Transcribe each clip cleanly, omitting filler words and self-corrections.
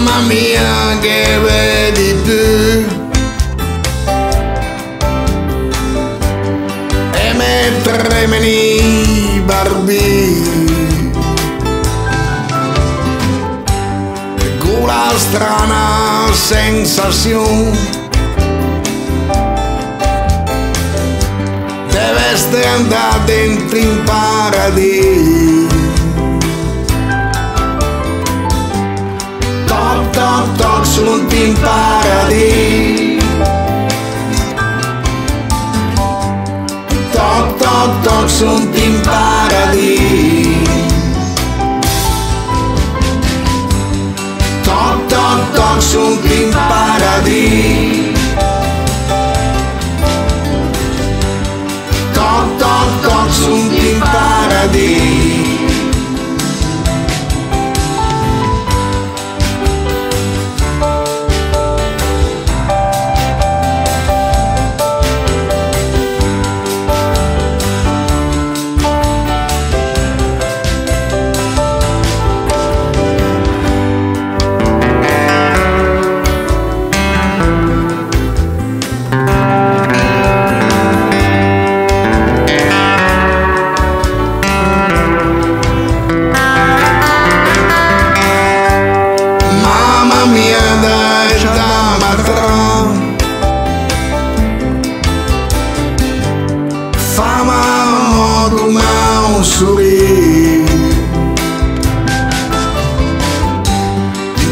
Mamma mia che vedi tu, e me tremano i barbi, con la strana sensazione dev'essere andare dentro in paradiso. Toc toc toc, sunt in paradiso. Toc toc toc, sunt in paradiso. Toc toc toc, sunt in paradiso. Toc toc toc, sunt in paradiso.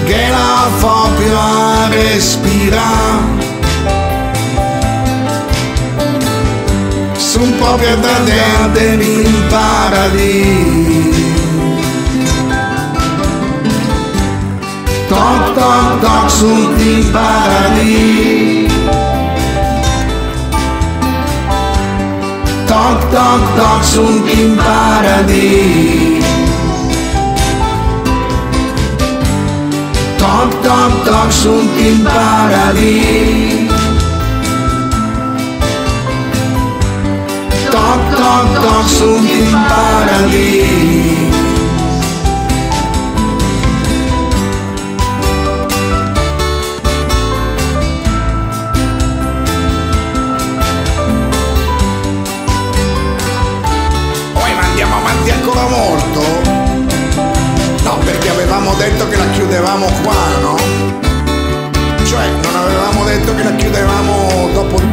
Che la fa più a respirare, su un po' più da dentro in paradiso. Toc toc toc, sunt in paradiso. Toc toc toc, sunt in paradiso. Toc toc toc, sunt in paradiso. Toc toc toc, sunt in paradiso. Ancora molto? No, perché avevamo detto che la chiudevamo qua, no? Cioè, non avevamo detto che la chiudevamo dopo il